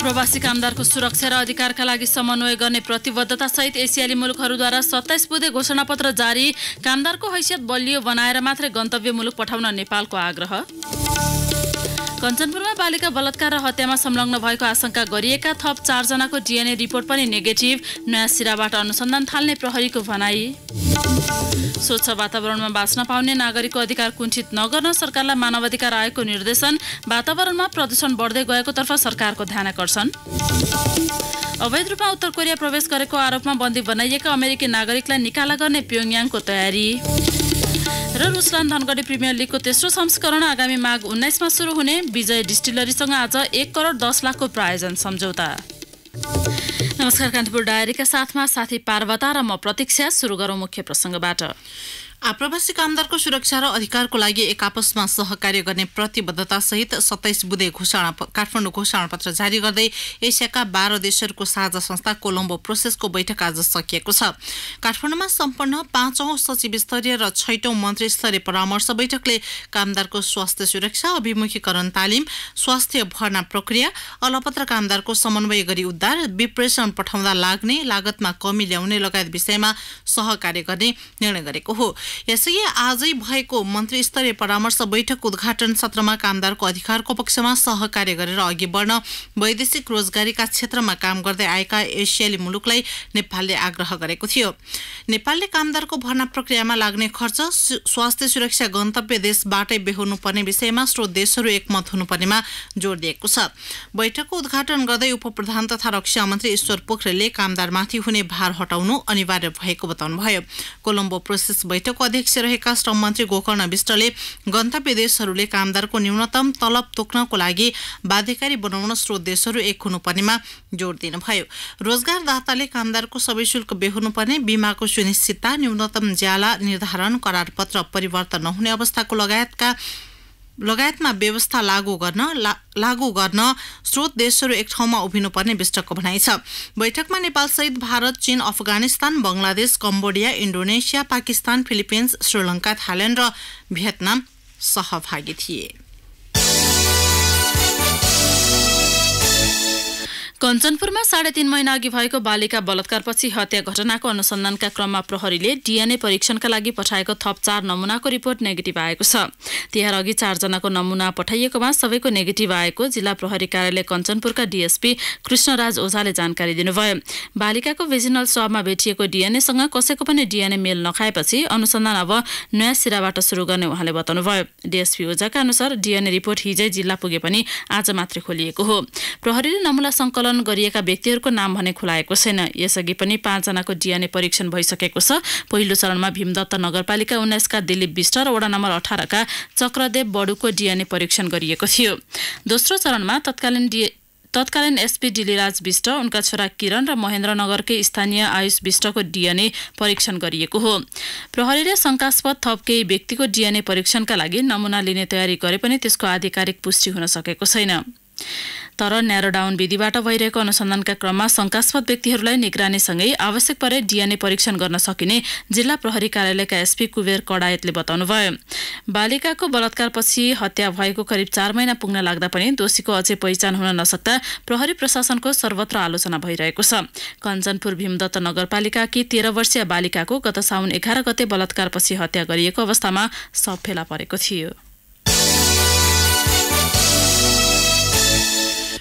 आप्रवासी कामदारको सुरक्षा र अधिकारका लागि समन्वय गर्ने प्रतिबद्धतासहित एसियाली मुलुकहरूद्वारा 27 बुँदे घोषणापत्र जारी। कामदारको हैसियत बलियो बनाएर मात्रै गन्तव्य मुलुक पठाउन नेपालको आग्रह। कञ्चनपुरमा बालिका बलात्कार र हत्यामा संलग्न भएको आशंका गरिएका थप 4 जनाको डिएनए रिपोर्ट पनि नेगेटिभ। नयाँ सिराबाट अनुसन्धान थाल्ने प्रहरीको भनाई। स्वच्छ वातावरणमा बाँच्न पाउने नागरिकको अधिकार कुण्ठित नगर्न सरकारलाई मानवाधिकार आयोगको निर्देशन। वातावरणमा प्रदूषण बढ्दै गएको तर्फ सरकारको ध्यानाकर्षण। अवैध रूपमा उत्तर कोरिया प्रवेश गरेको आरोपमा बन्दी बनाइएका अमेरिकी नागरिकलाई निकाला गर्ने प्योङयाङको तयारी। र रुसलान धनगढी प्रिमियर लिगको तेस्रो संस्करण आगामी माघ 19 मा सुरु हुने। विजय डिस्टिलरीसँग आज 1 करोड 10 लाखको प्रायोजन सम्झौता। नमस्कार, कान्तिपुर डायरीका साथमा साथी पार्वता र म प्रतीक्षा। सुरु गरौँ मुख्य प्रसङ्गबाट। आप्रवासी कामदारको सुरक्षा र अधिकारको लागि एक आपसमा सहकार्य गर्ने प्रतिबद्धतासहित 27 बुँदे काठमाडौँ घोषणापत्र जारी गर्दै एसियाका 12 देशहरूको साझा संस्था कोलम्बो प्रोसेसको बैठक आज सकिएको छ। काठमाडौँमा सम्पन्न 5औं सचिव स्तरीय र 6औं मन्त्री स्तरीय परामर्श बैठकले कामदारको स्वास्थ्य सुरक्षा, अभिमुखीकरण तालिम, स्वास्थ्य भर्ना प्रक्रिया, अलपत्र कामदारको समन्वय गरी उद्धार, विप्रेषण पठाउँदा लाग्ने लागतमा कमी ल्याउने लगायत विषयमा सहकार्य गर्ने निर्णय गरेको हो। यसैले आजै भएको मन्त्री स्तरीय परामर्श बैठक उद्घाटन सत्रमा कामदारको अधिकारको पक्षमा सहकार्य गरेर अघि बढ्न वैदेशिक रोजगारीका क्षेत्रमा काम गर्दै आएका एसियाली मुलुकलाई नेपालले आग्रह गरेको थियो। नेपालले कामदारको भर्ना प्रक्रियामा लाग्ने खर्च, स्वास्थ्य सुरक्षा गन्तव्य देशबाटै बेहोर्नुपर्ने विषयमा स्रोत देशहरू एकमत हुनुपर्नेमा जोड दिएको छ। बैठकको उद्घाटन गर्दै उपप्रधान तथा रक्षा मन्त्री ईश्वर पोखरेलले कामदारमाथि हुने भार हटाउनु अनिवार्य भएको बताउनुभयो। कोलम्बो प्रोसेस बैठकको अध्यक्ष रहेका श्रम मन्त्री गोकर्ण विष्टले गन्तव्य देशहरूले कामदारको न्यूनतम तलब तोक्नको लागि बाध्यकारी बनाउन स्रोत देशहरू एक हुनुपर्नेमा जोड दिनुभयो। रोजगारदाताले कामदारको सबै शुल्क बेहोर्नुपर्ने, बिमाको सुनिश्चितता, न्यूनतम ज्याला निर्धारण, करारपत्र परिवर्तन नहुने अवस्थाको लगायतमा व्यवस्था लागू गर्न स्रोत देशहरू एक ठाउँमा उभिनुपर्ने विष्टको भनाइ छ। बैठकमा नेपालसहित भारत, चीन, Afghanistan, Bangladesh, Cambodia, Indonesia, Pakistan, Philippines, Sri Lanka, Thailand र भियतनाम सहभागी थिए। कञ्चनपुरमा 3.5 महिना अघि भएको बालिका बलात्कारपछि हत्या घटनाको अनुसन्धानका क्रममा प्रहरीले डिएनए परीक्षणका लागि पठाएको थप 4 नमुनाको रिपोर्ट नेगेटिभ आएको छ। तिहार अघि 4 जनाको नमुना पठाइएकोमा सबैको नेगेटिभ आएको जिल्ला प्रहरी कार्यालय कञ्चनपुरका डीएसपी कृष्णराज ओझाले जानकारी दिनुभयो। बालिकाको भेजिनल स्वाबमा भेटिएको डिएनएसँग कसैको पनि डिएनए मेल नखाएपछि अनुसन्धान अब नयाँ सिराबाट सुरु गर्ने उहाँले बताउनुभयो। डीएसपी ओझाका अनुसार डिएनए रिपोर्ट हिजै जिल्ला पुगे पनि आज मात्रै खोलिएको हो। प्रहरीले नमुना संकलन गरिएका व्यक्तिहरूको नाम भने खुलाएको छैन। यसअघि पनि 5 जनाको डिएनए परीक्षण भइसकेको छ। पहिलो चरणमा भीमदत्त नगरपालिका 19 का दिलीप विष्ट र वडा नम्बर 18 का चक्रदेव बडुको डिएनए परीक्षण गरिएको थियो। दोस्रो चरणमा तत्कालीन एसपी डिलीराज विष्ट, उनका छोरा किरण र महेन्द्रनगरकै स्थानीय आयुष विष्टको डिएनए परीक्षण गरिएको हो। प्रहरीले शंकास्पद थप केही व्यक्तिको डिएनए परीक्षणका लागि नमुना लिने तयारी गरे पनि त्यसको आधिकारिक पुष्टि हुन सकेको छैन। तर न्यारो डाउन विधिबाट भइरहेको अनुसन्धानका क्रममा शंकास्पद व्यक्तिहरूलाई निगरानीसँगै आवश्यक परे डिएनए परीक्षण गर्न सकिने जिल्ला प्रहरी कार्यालयका एसपी कुबेर कडायतले बताउनुभयो। बालिकाको बलात्कारपछि हत्या भएको करिब 4 महिना पुग्न लाग्दा पनि दोषीको अझै पहिचान हुन नसक्दा प्रहरी प्रशासनको सर्वत्र आलोचना भइरहेको छ। कञ्चनपुर भीमदत्त नगरपालिकाकी 13 वर्षीय बालिकाको गत साउन 11 गते बलात्कारपछि हत्या गरिएको अवस्थामा शव फेला परेको थियो।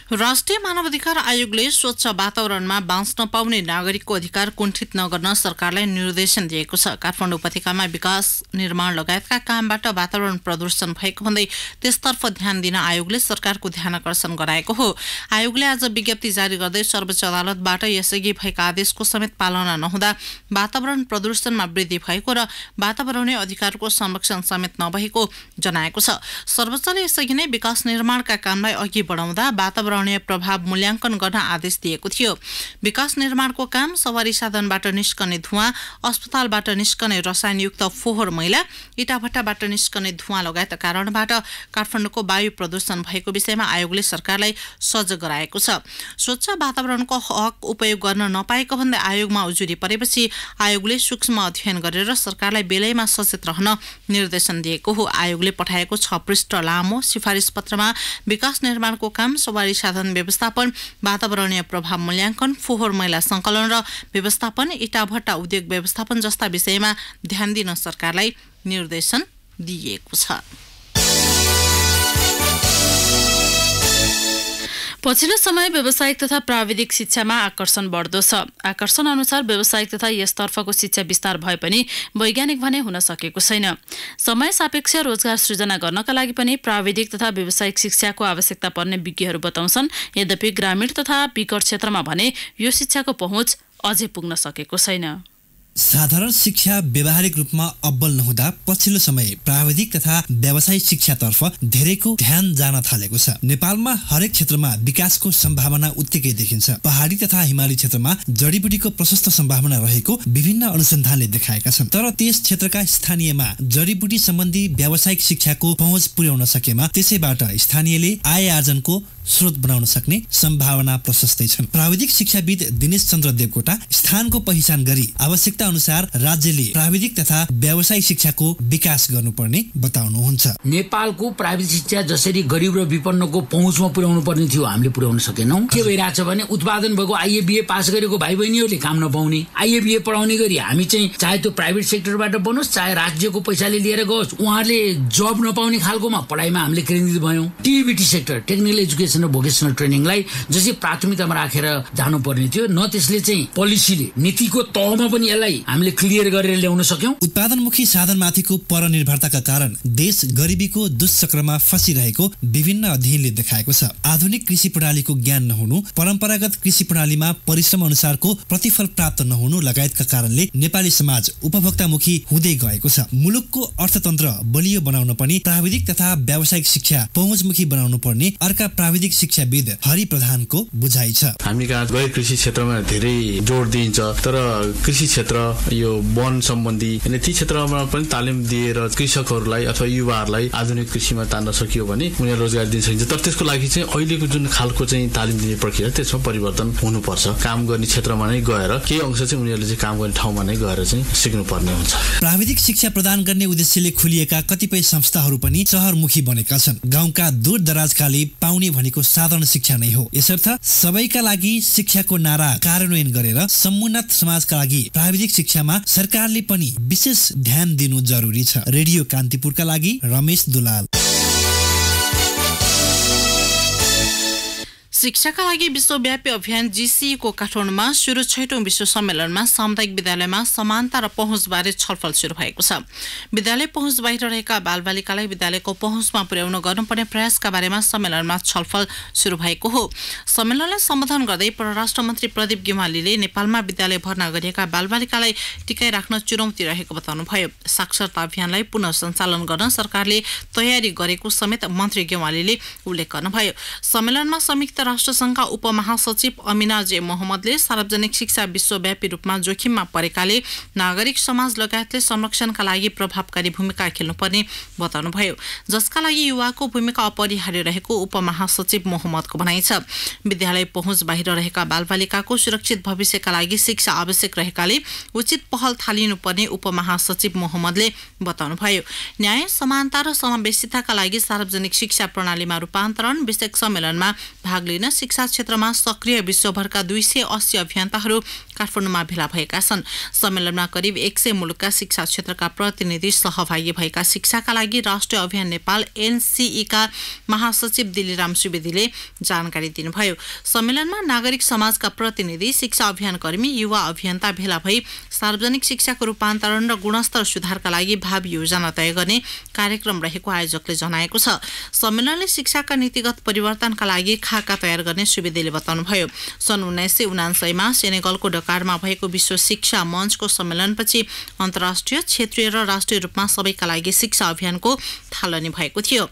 राष्ट्रिय मानवाधिकार आयोगले स्वच्छ वातावरणमा बाँच्न पाउने नागरिकको अधिकार कुण्ठित नगर्न सरकारलाई निर्देशन दिएको छ। काठमाडौँ उपत्यकामा विकास निर्माण लगायतका कामबाट वातावरण प्रदूषण भएको भन्दै त्यसतर्फ ध्यान दिन आयोगले सरकारको ध्यानाकर्षण गराएको हो। आयोगले आज विज्ञप्ति जारी गर्दै सर्वोच्च अदालतबाट यसअघि भएका आदेशको समेत पालना नहुँदा वातावरण प्रदूषणमा वृद्धि भएको र वातावरणीय अधिकारको संरक्षण समेत नभएको जनाएको छ। सर्वोच्चले यसअघि नै विकास निर्माणका कामलाई अघि बढाउँदा वातावरण प्रभाव मूल्याङ्कन गर्न आदेश दिएको थियो। विकास निर्माणको काम, सवारी साधनबाट निस्कने धुवाँ, अस्पतालबाट निस्कने रसायनयुक्त फोहोर मैला, इटाभट्टाबाट निस्कने धुवाँ लगायत कारणबाट काठमाडौँको वायु प्रदूषण भएको विषयमा आयोगले सरकारलाई सजग गराएको छ। स्वच्छ वातावरणको हक उपयोग गर्न नपाएको भन्दै आयोगमा उजुरी परेपछि आयोगले सूक्ष्म अध्ययन गरेर सरकारलाई बेलैमा सचेत रहन निर्देशन दिएको हो। आयोगले पठाएको 6 पृष्ठ लामो सिफारिस पत्रमा विकास निर्माणको काम, सवारी संसाधन व्यवस्थापन, वातावरणीय प्रभाव मूल्याङ्कन, फोहोर मैला सङ्कलन र व्यवस्थापन, इटाभट्टा उद्योग व्यवस्थापन जस्ता विषयमा ध्यान दिन सरकारलाई निर्देशन दिएको छ। पछिल्लो समय व्यावसायिक तथा प्राविधिक शिक्षामा आकर्षण बढ्दो छ। आकर्षण अनुसार व्यावसायिक तथा यसतर्फको शिक्षा विस्तार भए पनि वैज्ञानिक भने हुन सकेको छैन। समय सापेक्ष रोजगार सृजना गर्नका लागि पनि प्राविधिक तथा व्यावसायिक शिक्षाको आवश्यकता पर्ने विज्ञहरू बताउँछन्। यद्यपि ग्रामीण तथा विकट क्षेत्रमा भने यो शिक्षाको पहुँच अझै पुग्न सकेको छैन। साधारण शिक्षा व्यावहारिक रूपमा अब्बल नहुँदा पछिल्लो समय प्राविधिक तथा व्यावसायिक शिक्षातर्फ धेरैको ध्यान जान थालेको छ। नेपालमा हरेक क्षेत्रमा विकासको सम्भावना उत्तिकै देखिन्छ। पहाडी तथा हिमाली क्षेत्रमा जडीबुटीको प्रशस्त सम्भावना रहेको विभिन्न अनुसन्धानले देखाएका छन्। तर त्यस क्षेत्रका स्थानीयमा जडीबुटी सम्बन्धी व्यावसायिक शिक्षाको पहुँच पुर्याउन सकेमा त्यसैबाट स्थानीयले आय आर्जनको स्रोत बनाउन सक्ने सम्भावना प्रशस्तै छन्। प्राविधिक शिक्षाविद दिनेश चन्द्र देवकोटा स्थानको पहिचान गरी आवश्यकता अनुसार राज्यले प्राविधिक तथा व्यावसायिक शिक्षाको विकास गर्नुपर्ने बताउनुहुन्छ। नेपालको प्राविधिक शिक्षा जसरी गरिब र विपन्नको पहुँचमा पुर्याउनु पर्ने थियो हामीले पुर्याउन सकेनौं। के भइरहेछ भने उत्पादन भएको आइए बीए पास गरेको भाइ बहिनीहरूले काम नपाउने, आइए बीए पढाउने गरी हामी चाहिँ चाहे त्यो प्राइभेट सेक्टरबाट बनोस् चाहे राज्यको पैसाले लिएर गयोस् उहाँहरूले जब नपाउने खालकोमा पढाइमा हामीले केन्द्रित भयौं। टिबिटी सेक्टर टेक्निकल एजुकेसन र भोकेसनल ट्रेनिङलाई जसरी प्राथमिकतामा राखेर जानुपर्ने थियो न त्यसले चाहिँ पोलिसीले नीतिको तहमा पनि यसलाई हामीले क्लियर गरेर ल्याउन सक्यौं। उत्पादनमुखी साधनमाथिको परनिर्भरताका कारण देश गरिबीको दुष्चक्रमा फसिरहेको विभिन्न अध्ययनले देखाएको छ। आधुनिक कृषि प्रणालीको ज्ञान नहुनु, परम्परागत कृषि प्रणालीमा परिश्रम अनुसारको प्रतिफल प्राप्त नहुनु लगायतका कारणले नेपाली समाज उपभोक्तामुखी हुँदै गएको छ। मुलुकको अर्थतन्त्र बलियो बनाउन पनि प्राविधिक तथा व्यावसायिक शिक्षा पहुँचमुखी बनाउनु पर्ने अर्का प्राविधिक शिक्षाविद हरि प्रधानको बुझाइ छ। हामी कहाँ गैर कृषि क्षेत्रमा धेरै जोड दिइन्छ, तर कृषि क्षेत्र यो वन सम्बन्धी अनि ती क्षेत्रमा पनि तालिम दिएर कृषकहरूलाई अथवा युवाहरूलाई आधुनिक कृषिमा तान्न सकियो भने उनीहरू रोजगार दिन सकिन्छ। तर त्यसको लागि चाहिँ अहिलेको जुन खालको चाहिँ तालिम दिने प्रक्रिया त्यसमा परिवर्तन हुनुपर्छ। काम गर्ने क्षेत्रमा नै गएर केही अंश चाहिँ उनीहरूले चाहिँ काम गर्ने ठाउँमा नै गएर चाहिँ सिक्नुपर्ने हुन्छ। प्राविधिक शिक्षा प्रदान गर्ने उद्देश्यले खुलिएका कतिपय संस्थाहरू पनि शहरमुखी बनेका छन्। गाउँका दूर दराजकाले पाउने भनेको साधारण शिक्षा नै हो। यसर्थ सबैका लागि शिक्षाको नारा कार्यान्वयन गरेर समुन्नत समाजका लागि प्राविधिक शिक्षामा सरकारले पनि विशेष ध्यान दिनु जरुरी छ। रेडियो कान्तिपुरका लागि रमेश दुलाल। शिक्षाका लागि विश्वव्यापी अभियान GCE को काठमाडौँमा सुरु 6औं विश्व सम्मेलनमा सामुदायिक विद्यालयमा समानता र पहुँचबारे छलफल सुरु भएको छ। विद्यालय पहुँच बाहिर रहेका बालबालिकालाई विद्यालयको पहुँचमा पुर्याउन गर्नुपर्ने प्रयासका बारेमा सम्मेलनमा छलफल सुरु भएको हो। सम्मेलनलाई सम्बोधन गर्दै परराष्ट्र मन्त्री प्रदीप गेवालीले नेपालमा विद्यालय भर्ना गरिएका बालबालिकालाई टिकाइ राख्न चुनौती रहेको बताउनुभयो। साक्षरता अभियानलाई पुनः सञ्चालन गर्न सरकारले तयारी गरेको समेत मन्त्री गेवालीले उल्लेख गर्नुभयो। सम्मेलनमा संयुक्त राष्ट्रसङ्घका उपमहासचिव अमिना जे मोहम्मदले सार्वजनिक शिक्षा विश्वव्यापी रूपमा जोखिममा परेकाले नागरिक समाज लगायतले संरक्षणका लागि प्रभावकारी भूमिका खेल्नुपर्ने बताउनुभयो, जसका लागि युवाको भूमिका अपरिहार्य रहेको उपमहासचिव मोहम्मदको भनाइ छ। विद्यालय पहुँच बाहिर रहेका बालबालिकाको सुरक्षित भविष्यका लागि शिक्षा आवश्यक रहेकाले उचित पहल थालिनुपर्ने उपमहासचिव मोहम्मदले बताउनुभयो। न्याय, समानता र समावेशिताका लागि सार्वजनिक शिक्षा प्रणालीमा रूपान्तरण विषयक सम्मेलनमा भाग लिन शिक्षा क्षेत्रमा सक्रिय विश्वभरका 280 अभियन्ताहरू काठमाडौँमा भेला भएका छन्। सम्मेलनमा करिब 100 मुलुकका शिक्षा क्षेत्रका प्रतिनिधि सहभागी भएका शिक्षाका लागि राष्ट्रिय अभियान नेपाल NCE का महासचिव दिलीराम सुवेदीले जानकारी दिनुभयो। सम्मेलनमा नागरिक समाजका प्रतिनिधि, शिक्षा अभियान कर्मी, युवा अभियन्ता भेला भई सार्वजनिक शिक्षाको रूपान्तरण र गुणस्तर सुधारका लागि भावी योजना तय गर्ने कार्यक्रम रहेको आयोजकले जनाएको छ। सम्मेलनले शिक्षाका नीतिगत परिवर्तनका लागि खाका तयार गर्ने सुवेदीले बताउनुभयो। सन् 1979 मा सेनेगलको डकारमा भएको विश्व शिक्षा मञ्चको सम्मेलनपछि अन्तर्राष्ट्रिय, क्षेत्रीय र राष्ट्रिय रूपमा सबैका लागि शिक्षा अभियानको थालनी भएको थियो।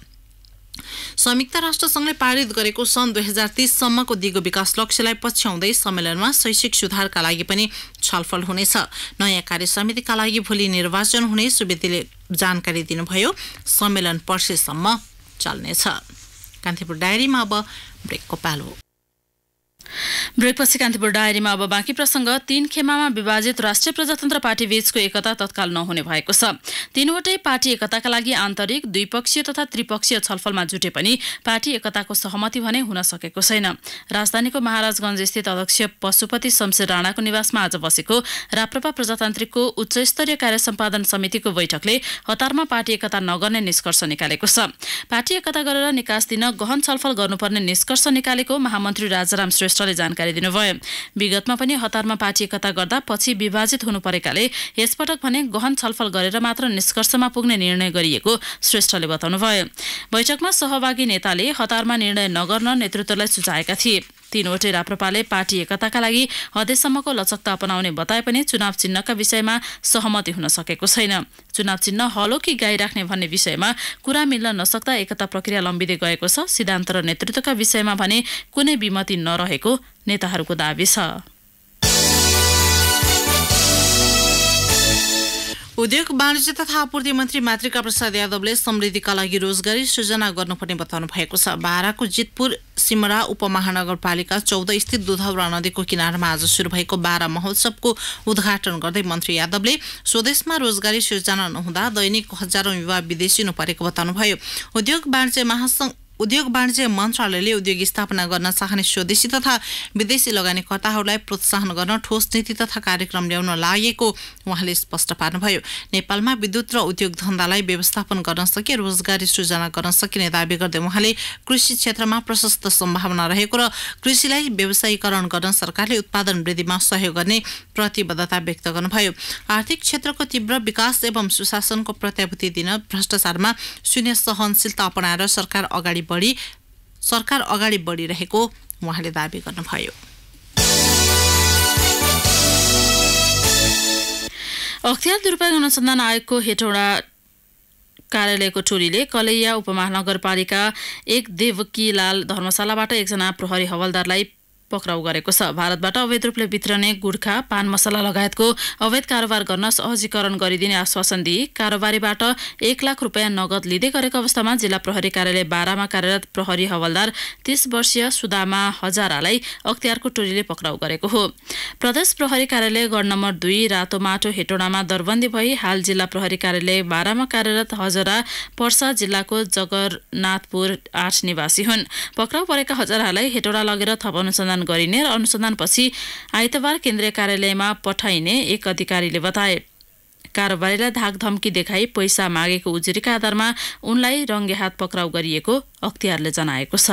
संयुक्त राष्ट्रसङ्घले पारित गरेको सन् 2030 सम्मको दिगो विकास लक्ष्यलाई पछ्याउँदै सम्मेलनमा शैक्षिक सुधारका लागि पनि छलफल हुनेछ। नयाँ कार्य समितिका लागि भोलि निर्वाचन हुने सुवेदीले जानकारी दिनुभयो। सम्मेलन पर्सेसम्म चल्नेछ। कान्तिपुर डायरीमा अब ब्रेकको पालो। ब्रेकपछि कान्तिपुर डायरीमा अब बाँकी प्रसङ्ग। 3 खेमामा विभाजित राष्ट्रिय प्रजातन्त्र पार्टी बीचको एकता तत्काल नहुने भएको छ। तीनवटै पार्टी एकताका लागि आन्तरिक, द्विपक्षीय तथा त्रिपक्षीय छलफलमा जुटे पनि पार्टी एकताको सहमति भने हुन सकेको छैन। राजधानीको महाराजगञ्ज स्थित अध्यक्ष पशुपति शमशेर राणाको निवासमा आज बसेको राप्रपा प्रजातान्त्रिकको उच्चस्तरीय कार्य सम्पादन समितिको बैठकले हतारमा पार्टी एकता नगर्ने निष्कर्ष निकालेको छ। पार्टी एकता गरेर निकास दिन गहन छलफल गर्नुपर्ने निष्कर्ष निकालेको महामन्त्री राजाराम श्रेष्ठले जानकारी दिनुभयो। विगतमा पनि हतारमा पार्टी एकता गर्दा पछि विभाजित हुनु परेकाले यसपटक भने गहन छलफल गरेर मात्र निष्कर्षमा पुग्ने निर्णय गरिएको श्रेष्ठले बताउनुभयो। बैठकमा सहभागी नेताले हतारमा निर्णय नगर्न नेतृत्वलाई सुझाएका थिए। तीनवटै राप्रपाले पार्टी एकताका लागि हदेसम्मको लचकता अपनाउने बताए पनि चुनाव चिन्हका विषयमा सहमति हुन सकेको छैन। चुनाव चिन्ह हलो कि गाई राख्ने भन्ने विषयमा कुरा मिल्न नसक्दा एकता प्रक्रिया लम्बिँदै गएको छ। सिद्धान्त र नेतृत्वका विषयमा भने कुनै विमति नरहेको नेताहरूको दाबी छ। उद्योग वाणिज्य तथा आपूर्ति मन्त्री मातृका प्रसाद यादवले समृद्धिका लागि रोजगारी सृजना गर्नुपर्ने बताउनु भएको छ। बाराको जितपुर सिमरा उपमहानगरपालिका 14 स्थित दुधौरा नदीको किनारमा आज सुरु भएको बारा महोत्सवको उद्घाटन गर्दै मन्त्री यादवले स्वदेशमा रोजगारी सृजना नहुँदा दैनिक हजारौं युवा विदेशिनु परेको बताउनुभयो। उद्योग वाणिज्य मन्त्रालयले उद्योग स्थापना गर्न चाहने स्वदेशी तथा विदेशी लगानीकर्ताहरूलाई प्रोत्साहन गर्न ठोस नीति तथा कार्यक्रम ल्याउन लागेको उहाँले स्पष्ट पार्नुभयो। नेपालमा विद्युत र उद्योग धन्दालाई व्यवस्थापन गर्न सके रोजगारी सृजना गर्न सकिने दावी गर्दै उहाँले कृषि क्षेत्रमा प्रशस्त सम्भावना रहेको र कृषिलाई व्यवसायीकरण गर्न सरकारले उत्पादन वृद्धिमा सहयोग गर्ने प्रतिबद्धता व्यक्त गर्नुभयो। आर्थिक क्षेत्रको तीव्र विकास एवं सुशासनको प्रत्याभूति दिन भ्रष्टाचारमा शून्य सहनशीलता अपनाएर सरकार अगाडि बढिरहेको उहाँले दावी गर्नुभयो। अख्तियार दुरुपयोग अनुसन्धान आयोगको हेटौडा कार्यालयको टोलीले कलैया उपमहानगरपालिका 1 देवकीलाल धर्मशालाबाट एकजना प्रहरी हवलदारलाई पक्राउ गरेको छ। भारतबाट अवैध रूपले वितरने गुड्खा, पान मसला लगायतको अवैध कारोबार गर्न सहजीकरण गरिदिने आश्वासन दिई कारोबारीबाट 1 लाख रुपैयाँ नगद लिँदै गरेको अवस्थामा जिल्ला प्रहरी कार्यालय बारामा कार्यरत प्रहरी हवलदार 30 वर्षीय सुदामा हजारालाई अख्तियारको टोलीले पक्राउ गरेको हो। प्रदेश प्रहरी कार्यालय गण नम्बर 2 रातो माटो हेटौडामा दरबन्दी भई हाल जिल्ला प्रहरी कार्यालय बारामा कार्यरत हजारा पर्सा जिल्लाको जगरनाथपुर 8 निवासी हुन्। पक्राउ परेका हजारालाई हेटौडा लगेर थप अनुसन्धान गरिने र अनुसन्धानपछि आइतबार केन्द्रीय कार्यालयमा पठाइने एक अधिकारीले बताए। कारोबारीलाई धाकधम्की देखाई पैसा मागेको उजुरीका आधारमा उनलाई रंगेहात पक्राउ गरिएको अख्तियारले जनाएको छ।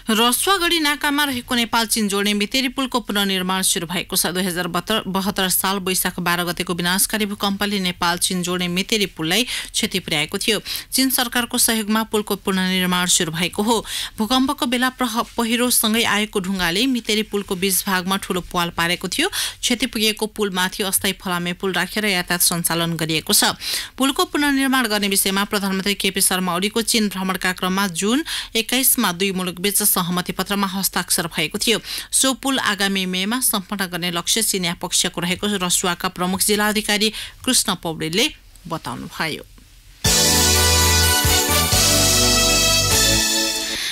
रसुवागढी नाकामा रहेको नेपाल चीन जोड्ने मितेरी पुलको पुनर्निर्माण सुरु भएको छ। 2072 साल वैशाख 12 गतेको विनाशकारी भूकम्पले नेपाल चीन जोड्ने मितेरी पुललाई क्षति पुर्याएको थियो। चीन सरकारको सहयोगमा पुलको पुनर्निर्माण सुरु भएको हो। भूकम्पको बेला पहिरोसँगै आएको ढुङ्गाले मितेरी पुलको बीच भागमा ठूलो पाल पारेको थियो। क्षति पुगेको पुलमाथि अस्थायी फलामे पुल राखेर यातायात सञ्चालन गरिएको छ। पुलको पुनर्निर्माण गर्ने विषयमा प्रधानमन्त्री केपी शर्मा ओलीको चीन भ्रमणका क्रममा जुन 21 मा दुई मुलुकबीच सहमति पत्रमा हस्ताक्षर भएको थियो। सो पुल आगामी मेमा सम्पन्न गर्ने लक्ष्य चीनिया पक्षको रहेको रसुवाका प्रमुख जिल्ला अधिकारी कृष्ण पौडेलले बताउनुभयो।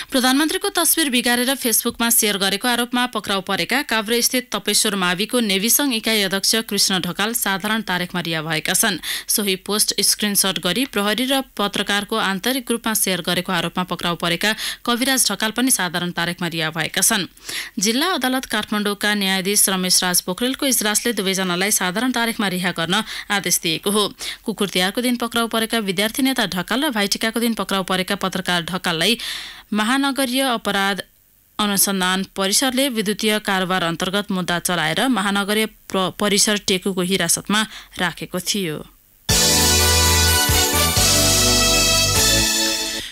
प्रधानमन्त्रीको तस्बिर बिगारेर फेसबुकमा शेयर गरेको आरोपमा पक्राउ परेका काभ्रे स्थित तपेश्वर माविको नेविसंघ इकाइ अध्यक्ष कृष्ण ढकाल साधारण तारिखमा रिहा भएका छन्। सोही पोस्ट स्क्रिनशट गरी प्रहरी र पत्रकारको आन्तरिक ग्रुपमा शेयर गरेको आरोपमा पक्राउ परेका कविराज ढकाल पनि साधारण तारिखमा रिहा भएका छन्। जिल्ला अदालत काठमाडौँका न्यायाधीश रमेश राज पोखरेलको इजलासले दुवैजनालाई साधारण तारिखमा रिहा गर्न आदेश दिएको हो। कुकुर तिहारको दिन पक्राउ परेका विद्यार्थी नेता ढकाल र भाइटिकाको दिन पक्राउ परेका पत्रकार ढकाललाई महानगरीय अपराध अनुसन्धान परिसरले विद्युतीय कारोबार अन्तर्गत मुद्दा चलाएर महानगरीय परिसर टेकुको हिरासतमा राखेको थियो।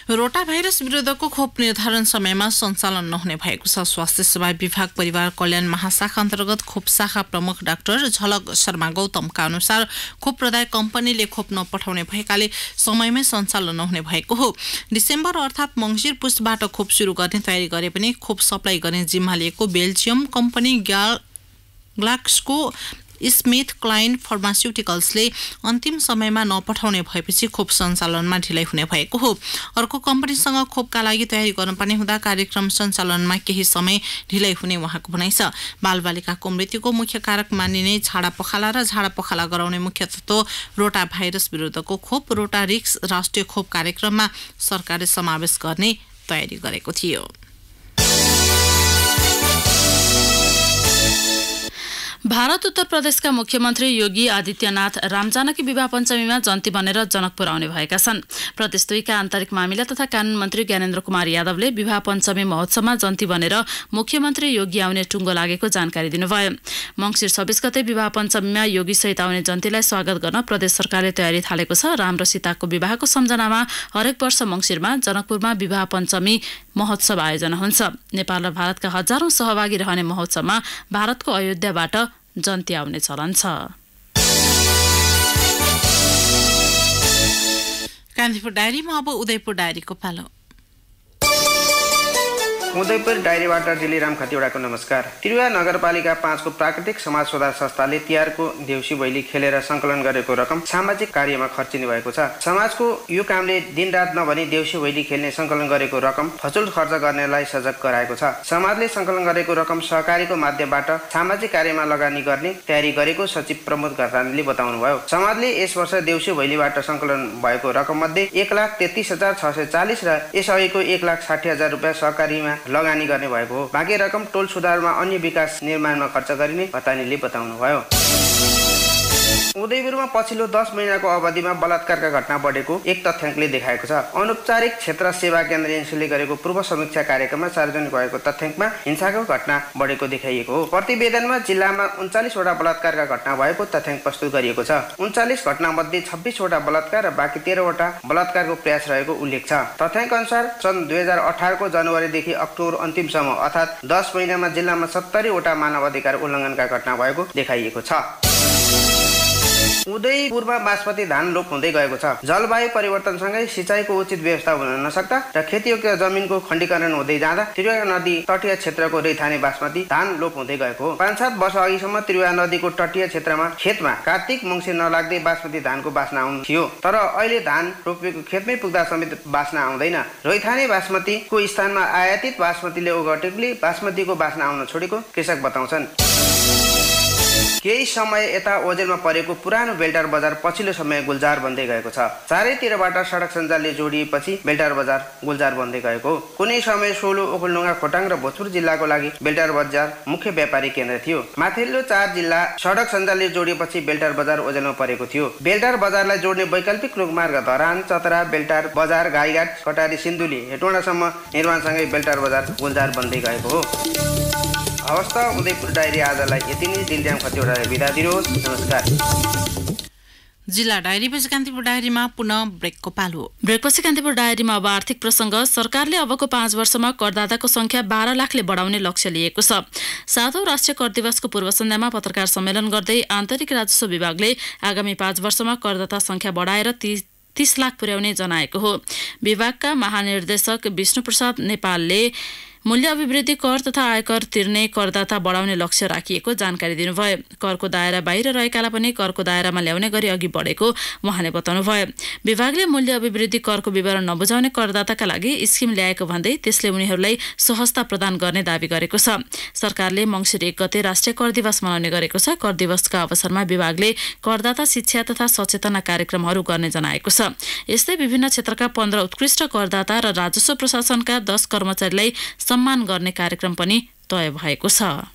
रोटा भाइरस विरुद्धको खोप निर्धारण समयमा सञ्चालन नहुने भएको छ। स्वास्थ्य सेवा विभाग परिवार कल्याण महाशाखा अन्तर्गत खोप शाखा प्रमुख डाक्टर झलक शर्मा गौतमका अनुसार खोप प्रदायक कम्पनीले खोप नपठाउने भएकाले समयमै सञ्चालन नहुने भएको हो। डिसेम्बर अर्थात् मङ्सिर पुसबाट खोप सुरु गर्ने तयारी गरे पनि खोप सप्लाई गर्ने जिम्मा लिएको बेल्जियम कम्पनी ग्लाक्सको स्मिथ क्लाइन फार्मास्युटिकल्सले अन्तिम समयमा नपठाउने भएपछि खोप सञ्चालनमा ढिलाइ हुने भएको हो। अर्को कम्पनीसँग खोपका लागि तयारी गर्नुपर्ने हुँदा कार्यक्रम सञ्चालनमा केही समय ढिलाइ हुने उहाँको भनाइ छ। बालबालिकाको मृत्युको मुख्य कारक मानिने झाडा पखाला र झाडा पखाला गराउने मुख्य तत्त्व रोटा भाइरस विरुद्धको खोप रोटा रिक्स राष्ट्रिय खोप कार्यक्रममा सरकारले समावेश गर्ने तयारी गरेको थियो। भारत उत्तर प्रदेशका मुख्यमन्त्री योगी आदित्यनाथ रामजानकी विवाह पञ्चमीमा जन्ती बनेर जनकपुर आउने भएका छन्। प्रदेश 2 का आन्तरिक मामिला तथा कानून मन्त्री ज्ञानेन्द्र कुमार यादवले विवाह पञ्चमी महोत्सवमा जन्ती बनेर मुख्यमन्त्री योगी आउने टुङ्गो लागेको जानकारी दिनुभयो। मङ्सिर 26 गते विवाह पञ्चमीमा योगी सहित आउने जन्तीलाई स्वागत गर्न प्रदेश सरकारले तयारी थालेको छ। राम र सीताको विवाहको सम्झनामा हरेक वर्ष मङ्सिरमा जनकपुरमा विवाह पञ्चमी महोत्सव आयोजना हुन्छ। नेपाल र भारतका हजारौं सहभागी रहने महोत्सवमा भारतको अयोध्याबाट जन्ती आउने चलन छ। कान्तिपुर डायरीमा अब उदयपुर डायरीको पालो। उदयपुर डायरीबाट दिलीराम खतिवडाको नमस्कार। त्रियुगा नगरपालिका 5 को प्राकृतिक समाज सुधार संस्थाले तिहारको देउसी भैली खेलेर संकलन गरेको रकम सामाजिक कार्यमा खर्चिने भएको छ। समाजको यो कामले दिनरात नभनी देउसी भैली खेल्ने संकलन गरेको रकम फजुल खर्च गर्नेलाई सजग गराएको छ। समाजले संकलन गरेको रकम सहकारीको माध्यमबाट सामाजिक कार्यमा लगानी गर्ने तयारी गरेको सचिव प्रमोद घतानीले बताउनुभयो। समाजले यस वर्ष देउसी भैलीबाट संकलन भएको रकम मध्ये 1,33,640 र यसअघिको 1,60,000 रुपियाँ सहकारीमा लगानी गर्ने भएको हो। बाँकी रकम टोल सुधारमा अन्य विकास निर्माणमा खर्च गरिने घतानीले बताउनुभयो। उदयपुरमा पछिल्लो 10 महिनाको अवधिमा बलात्कारका घटना बढेको एक तथ्याङ्कले देखाएको छ। अनौपचारिक क्षेत्र सेवा केन्द्र एनसीले गरेको पूर्व समीक्षा कार्यक्रममा सार्वजनिक भएको तथ्याङ्कमा हिंसाको घटना बढेको देखाइएको हो। प्रतिवेदनमा जिल्लामा 39 वटा बलात्कारका घटना भएको तथ्याङ्क प्रस्तुत गरिएको छ। 39 घटनामध्ये 26 वटा बलात्कार र बाँकी 13 वटा बलात्कारको प्रयास रहेको उल्लेख छ। तथ्याङ्क अनुसार सन् 2018 को जनवरीदेखि अक्टोबर अन्तिमसम्म अर्थात् 10 महिनामा जिल्लामा 70 वटा मानवाधिकार उल्लङ्घनका घटना भएको देखाइएको छ। उदयपुरमा बासमती धान लोप हुँदै गएको छ। जलवायु परिवर्तनसँगै सिँचाइको उचित व्यवस्था हुन नसक्दा र खेतीयोग्य जमिनको खण्डीकरण हुँदै जाँदा त्रियुगा नदी तटीय क्षेत्रको रैथाने बासमती धान लोप हुँदै गएको हो। 5-7 वर्ष अघिसम्म त्रियुगा नदीको तटीय क्षेत्रमा खेतमा कार्तिक मङ्सिर नलाग्दै बासमती धानको बास्ना आउनु थियो। तर अहिले धान रोपेको खेतमै पुग्दा समेत बास्ना आउँदैन। रैथाने बासमतीको स्थानमा आयातित बासमतीले ओगटेकोले बासमतीको बास्ना आउन छोडेको कृषक बताउँछन्। केही समय यता ओजेलमा परेको पुरानो बेलटार बजार पछिल्लो समय गुलजार बन्दै गएको छ। चारैतिरबाट सडक सञ्जालले जोडिएपछि बेलटार बजार गुलजार बन्दै गएको हो। कुनै समय सोलु, ओखलढुङ्गा, खोटाङ र भोजपुर जिल्लाको लागि बेलटार बजार मुख्य व्यापारिक केन्द्र थियो। माथिल्लो 4 जिल्ला सडक सञ्जालले जोडिएपछि बेलटार बजार ओजेलमा परेको थियो। बेलटार बजारलाई जोड्ने वैकल्पिक रूपमार्ग धरान, चतरा, बेलटार बजार, गाईघाट, कटारी, सिन्धुली, हेटौँडासम्म निर्माणसँगै बेलटार बजार गुलजार बन्दै गएको हो। हवस् त उदयपुर डायरी आजलाई यति नै। दिलराम खतिवडाले बिदा दिनुहोस्। नमस्कार। जिल्ला डायरीपछि कान्तिपुर डायरीमा पुनः ब्रेकको पालो। ब्रेकपछि कान्तिपुर डायरीमा अब आर्थिक प्रसङ्ग। सरकारले अबको 5 वर्षमा करदाताको संख्या 12 लाखले बढाउने लक्ष्य लिएको छ। 7औं राष्ट्रिय कर दिवसको पूर्व सन्ध्यामा पत्रकार सम्मेलन गर्दै आन्तरिक राजस्व विभागले आगामी 5 वर्षमा करदाता संख्या बढाएर 30 लाख पुर्याउने जनाएको हो। विभागका महानिर्देशक विष्णुप्रसाद नेपालले मूल्य अभिवृद्धि कर तथा आयकर तिर्ने करदाता बढाउने लक्ष्य राखिएको जानकारी दिनुभयो। करको दायरा बाहिर रहेकालाई पनि करको दायरामा ल्याउने गरी अघि बढेको उहाँले बताउनुभयो। विभागले मूल्य अभिवृद्धि करको विवरण नबुझाउने करदाताका लागि स्किम ल्याएको भन्दै त्यसले उनीहरूलाई सहजता प्रदान गर्ने दावी गरेको छ। सरकारले मङ्सिर 1 गते राष्ट्रिय कर दिवस मनाउने गरेको छ। कर दिवसका अवसरमा विभागले करदाता शिक्षा तथा सचेतना कार्यक्रमहरू गर्ने जनाएको छ। यस्तै विभिन्न क्षेत्रका 15 उत्कृष्ट करदाता र राजस्व प्रशासनका 10 कर्मचारीलाई सम्मान गर्ने कार्यक्रम पनि तय भएको छ।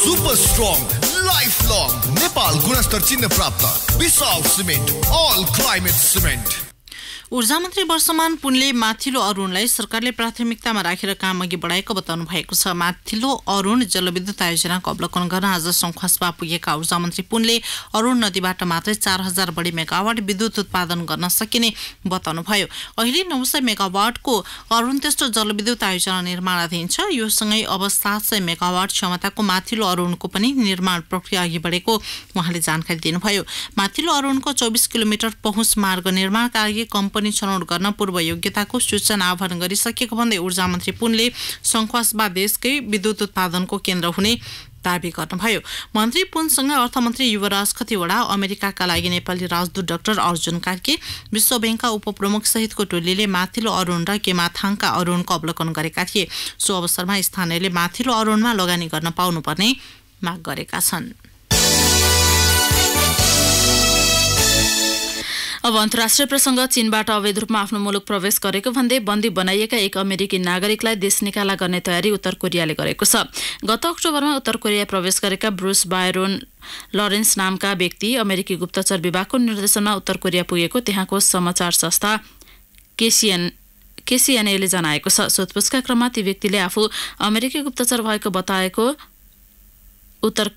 Super strong life long Nepal गुणस्तर चिन्ह प्राप्त विशाल सिमेन्ट अल क्लाइमेट सिमेन्ट। ऊर्जा मन्त्री वर्षमान पुनले माथिल्लो अरुणलाई सरकारले प्राथमिकतामा राखेर काम अघि बढाएको बताउनु भएको छ। माथिल्लो अरुण जलविद्युत आयोजनाको अवलोकन गर्न आज सङ्खुवासमा पुगेका ऊर्जा मन्त्री पुनले अरुण नदीबाट मात्रै 4000 बढी मेगावाट विद्युत उत्पादन गर्न सकिने बताउनुभयो। अहिले 900 मेगावाटको अरुण तेस्रो जलविद्युत आयोजना निर्माणाधीन छ। यो सँगै अब 700 मेगावाट क्षमताको माथिल्लो अरुणको पनि निर्माण प्रक्रिया अघि बढेको उहाँले जानकारी दिनुभयो। माथिल्लो अरुणको 24 किलोमिटर पहुँच मार्ग निर्माणका लागि कम्पनी छनौट गर्न पूर्व योग्यताको सूचना आह्वान गरिसकेको भन्दै ऊर्जा मन्त्री पुनले सङ्खुवासबा देशकै विद्युत उत्पादनको केन्द्र हुने दाबी गर्नुभयो। मन्त्री पुनसँग अर्थमन्त्री युवराज खतिवडा, अमेरिकाका लागि नेपाली राजदूत डाक्टर अर्जुन कार्की, विश्व बैंकका उपप्रमुख सहितको टोलीले माथिल्लो अरुण र केमाथाङका अरुणको अवलोकन गरेका थिए। सो अवसरमा स्थानीयले माथिल्लो अरुणमा लगानी गर्न पाउनुपर्ने माग गरेका छन्। अब अन्तर्राष्ट्रिय प्रसङ्ग। चीनबाट अवैध रूपमा आफ्नो मुलुक प्रवेश गरेको भन्दै बन्दी बनाइएका एक अमेरिकी नागरिकलाई देश निकाला गर्ने तयारी उत्तर कोरियाले गरेको छ। गत अक्टोबरमा उत्तर कोरिया प्रवेश गरेका ब्रुस बायरोन लरेन्स नामका व्यक्ति अमेरिकी गुप्तचर विभागको निर्देशनमा उत्तर कोरिया पुगेको त्यहाँको समाचार संस्था केसीएनएले जनाएको छ। सोधपुछका क्रममा ती व्यक्तिले आफू अमेरिकी गुप्तचर भएको बताएको उत्तर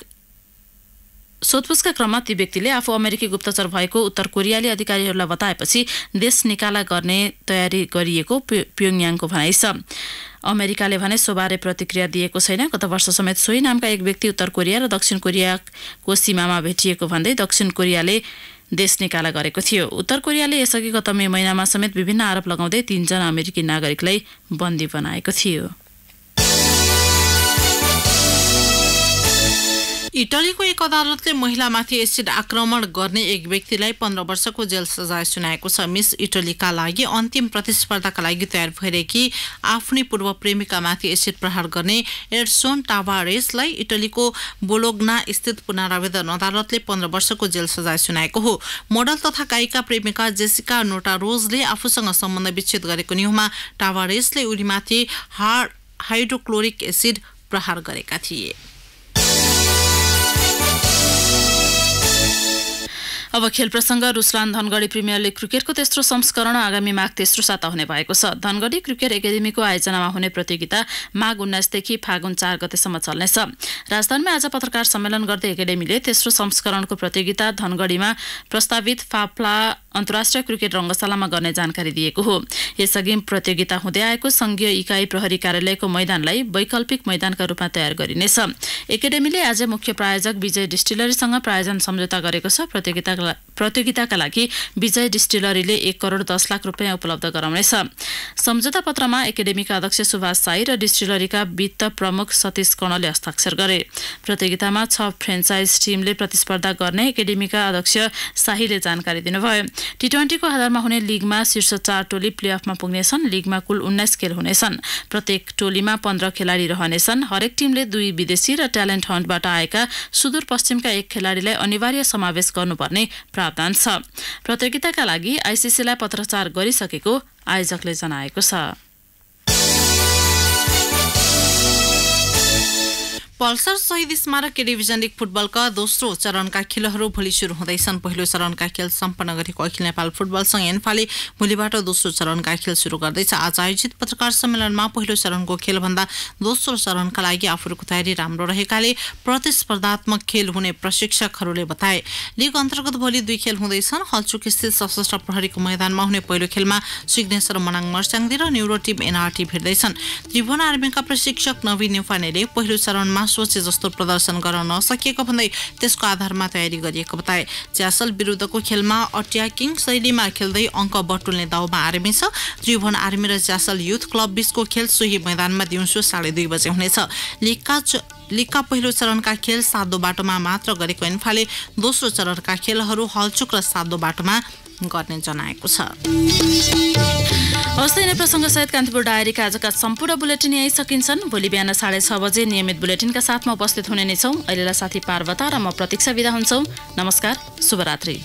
कोरियाली अधिकारीहरूलाई बताएपछि देश निकाला गर्ने तयारी गरिएको प्योङयाङको भनाइ छ। अमेरिकाले भने सोबारे प्रतिक्रिया दिएको छैन। गत वर्ष समेत सोही नामका एक व्यक्ति उत्तर कोरिया र दक्षिण कोरियाको सीमामा भेटिएको भन्दै दक्षिण कोरियाले देश निकाला गरेको थियो। उत्तर कोरियाले यसअघि गत मे महिनामा समेत विभिन्न आरोप लगाउँदै 3 जना अमेरिकी नागरिकलाई बन्दी बनाएको थियो। इटलीको एक अदालतले महिलामाथि एसिड आक्रमण गर्ने एक व्यक्तिलाई 15 वर्षको जेल सजाय सुनाएको छ। मिस इटलीका लागि अन्तिम प्रतिस्पर्धाका लागि तयार भइरहेकी आफ्नै पूर्व प्रेमिकामाथि एसिड प्रहार गर्ने एड्सन टावारेसलाई इटलीको बोलोग्ना स्थित पुनरावेदन अदालतले 15 वर्षको जेल सजाय सुनाएको हो। मोडल तथा गायिका प्रेमिका जेसिका नोटारोजले आफूसँग सम्बन्ध विच्छेद गरेको न्युमा टावारेसले उनीमाथि हाइड्रोक्लोरिक एसिड प्रहार गरेका थिए। अब खेल प्रसङ्ग। रुसलान धनगढी प्रिमियर लिग क्रिकेटको तेस्रो संस्करण आगामी माघ तेस्रो साता हुने भएको छ। धनगढी क्रिकेट एकाडेमीको आयोजनामा हुने प्रतियोगिता माघ 19 देखि फागुन 4 गतेसम्म चल्नेछ। राजधानीमा आज पत्रकार सम्मेलन गर्दै एकाडेमीले तेस्रो संस्करणको प्रतियोगिता धनगढीमा प्रस्तावित फाप्ला अन्तर्राष्ट्रिय क्रिकेट रङ्गशालामा गर्ने जानकारी दिएको हो। यसअघि प्रतियोगिता हुँदै आएको संघीय इकाइ प्रहरी कार्यालयको मैदानलाई वैकल्पिक मैदानका रूपमा तयार गरिनेछ। एकाडेमीले आज मुख्य प्रायोजक विजय डिस्टिलरीसँग प्रायोजन सम्झौता गरेको छ। प्रतियोगिताका लागि विजय डिस्टिलरीले 1 करोड 10 लाख रुपियाँ उपलब्ध गराउनेछ। सम्झौता पत्रमा एकाडेमीका अध्यक्ष सुभाष साई र डिस्टिलरीका वित्त प्रमुख सतीश कणले हस्ताक्षर गरे। प्रतियोगितामा 6 फ्रेन्चाइज टिमले प्रतिस्पर्धा गर्ने एकाडेमीका अध्यक्ष शाहीले जानकारी दिनुभयो। टी20 को आधारमा हुने लिगमा शीर्ष 4 टोली प्लेअफमा पुग्नेछन्। लिगमा कुल 19 खेल हुनेछन्। प्रत्येक टोलीमा 15 खेलाडी रहनेछन्। हरेक टिमले 2 विदेशी र ट्यालेन्ट हन्टबाट आएका सुदूरपश्चिमका 1 खेलाडीलाई अनिवार्य समावेश गर्नुपर्ने प्रावधान छ। प्रतियोगिताका लागि आईसीसीलाई पत्राचार गरिसकेको आयोजकले जनाएको छ। पल्सर शहीद स्मारक डिभिजन लिग फुटबलका दोस्रो चरणका खेलहरू भोलि सुरु हुँदैछन्। पहिलो चरणका खेल सम्पन्न गरेको अखिल नेपाल फुटबल संघ एन्फाले भोलिबाट दोस्रो चरणका खेल सुरु गर्दैछ। आज आयोजित पत्रकार सम्मेलनमा पहिलो चरणको खेलभन्दा दोस्रो चरणका लागि आफूहरूको तयारी राम्रो रहेकाले प्रतिस्पर्धात्मक खेल हुने प्रशिक्षकहरूले बताए। लिग अन्तर्गत भोलि 2 खेल हुँदैछन्। हलचुक स्थित सशस्त्र प्रहरीको मैदानमा हुने पहिलो खेलमा सिग्नेचर मनाङ मर्स्याङदी र न्युरो टिम एनआरटी भिड्दैछन्। त्रिभुवन आर्मीका प्रशिक्षक नवीन न्युपानेले पहिलो चरणमा सोचे जस्तो प्रदर्शन गर्न नसकिएको भन्दै त्यसको आधारमा तयारी गरिएको बताए। च्यासल विरुद्धको खेलमा अट्याकिङ शैलीमा खेल्दै अङ्क बटुल्ने दाउमा आर्मी छ। त्रिभुवन आर्मी र च्यासल युथ क्लब बीचको खेल सोही मैदानमा दिउँसो 2:30 बजे हुनेछ। लिगका पहिलो चरणका खेल सातो बाटोमा मात्र गरेको एन्फाले दोस्रो चरणका खेलहरू हलचुक र सातो बाटोमा गर्ने जनाएको छ। हस्तै नै प्रसङ्गसहित कान्तिपुर डायरीका आजका सम्पूर्ण बुलेटिन यही सकिन्छन्। भोलि बिहान 6:30 बजे नियमित बुलेटिनका साथमा उपस्थित हुने नै छौँ। अहिलेलाई साथी पार्वता र म प्रतीक्षा बिदा हुन्छौँ। नमस्कार, शुभरात्रि।